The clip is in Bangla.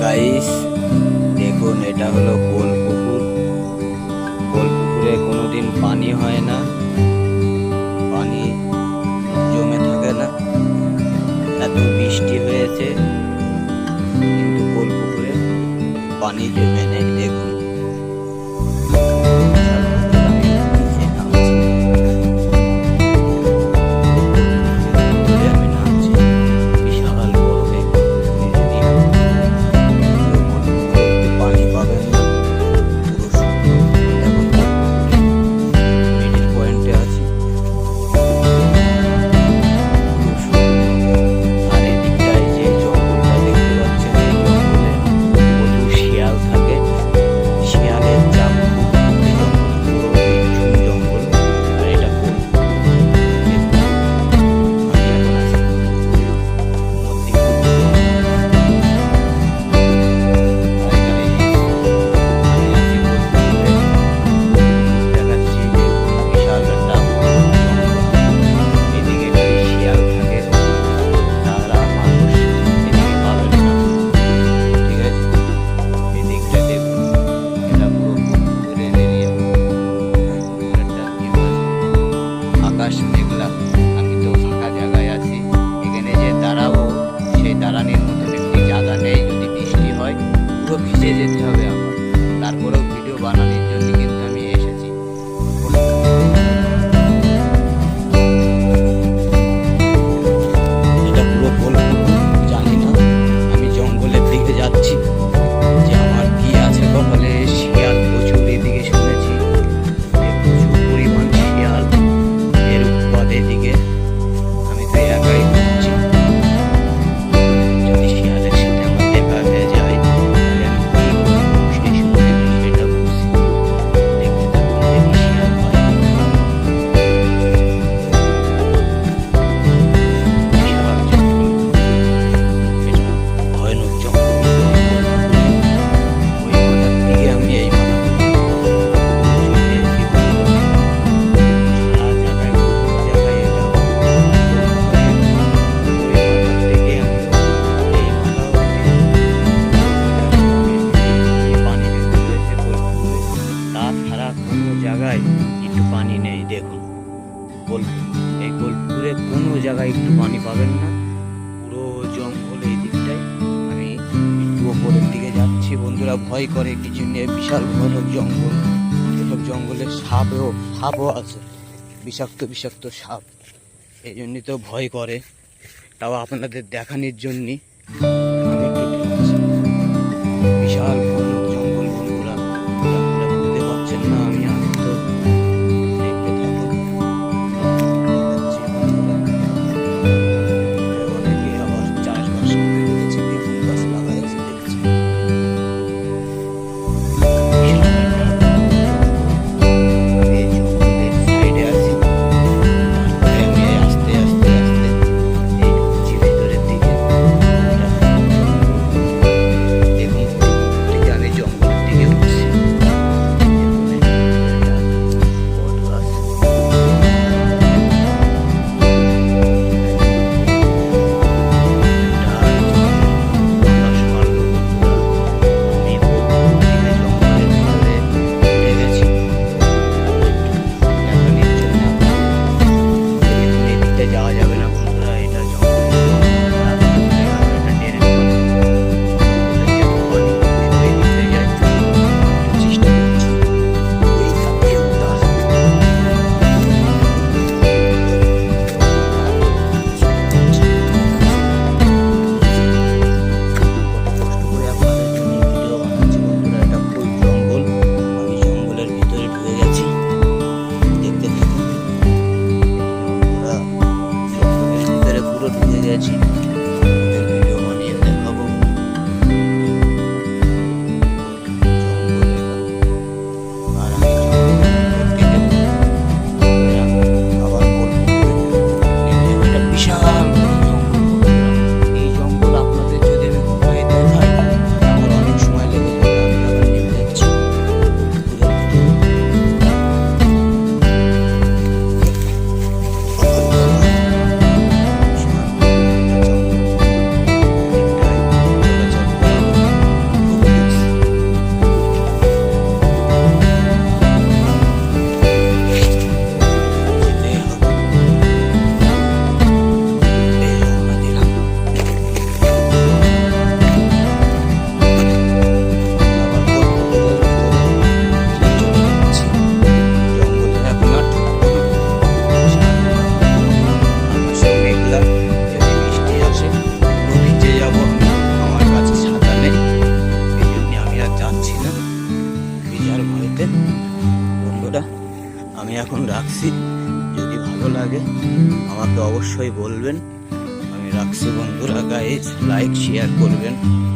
গাইস, দেখুন এটা হলো কোল পুকুর। কোল পুকুরে কোনোদিন পানি হয় না, পানি জমে থাকে না। এত বৃষ্টি হয়েছে কিন্তু কোল পুকুরে পানি জমে নেই। দেখুন আমি তো ফাঁকা জায়গায় আছি, এখানে যে দাঁড়াবো সেই দাঁড়ানোর মতন একটি জায়গা নেই। যদি বৃষ্টি হয় পুরো ভিজে যেতে হবে আমার, তারপরেও ভিডিও বানানোর জন্য কিন্তু আমি এসেছি। এটা পুরো জানি না, আমি জঙ্গলের দিকে যাচ্ছি যে আমার কি আছে কপালে। শিয়াল প্রচুর এদিকে শুনেছি, প্রচুর পরিমাণ শিয়াল এর উৎপাদ এদিকে। আমি তো একাই ঘুরছি, যদি শিয়ালের সাথে আমার দেখা হয়ে যায় তাহলে আমি কি করবো সেই সময় আমি সেটা বুঝছি। দেখতে থাকুন, দেখি শিয়াল পাই। বিশাল জঙ্গল, এটা ভয়ানক জঙ্গল। ওই মাথার দিকে আমি এই মাথা জায়গায় একটু পানি নেই। দেখুন এই কোলপুকুরে কোনো জায়গায় একটু পানি পাবেন না, পুরো জঙ্গল এই দিকটায়। আমি একটু ওপরের দিকে যাচ্ছি, বন্ধুরা ভয় করে কিছু নিয়ে, বিশাল ভয়ানক জঙ্গল। এসব জঙ্গলে সাপও আছে, বিষাক্ত বিষাক্ত সাপ, এই জন্যই তো ভয় করে। তাও আপনাদের দেখানোর জন্যই আমি একটু ঢুকছি। বিশাল ভয়ানক জঙ্গল বন্ধুরা, আপনারা বুঝতে পারছেন না। আমি তো দেখতে থাকুন, দেখাচ্ছি বন্ধুরা। অনেকে আবার চাষবাস করে রেখেছে, বেগুন গাছ লাগাইছে দেখছি। আমি এই জঙ্গলের সাইডে আছি, তারপরে আমি আস্তে আস্তে আস্তে এই ঢুকছি ভেতরের দিকে। এটা ভয়তে। বন্ধুরা, আমি এখন রাখছি, যদি ভালো লাগে আমাকে অবশ্যই বলবেন। আমি রাখছি বন্ধুরা, গাইস লাইক শেয়ার করবেন।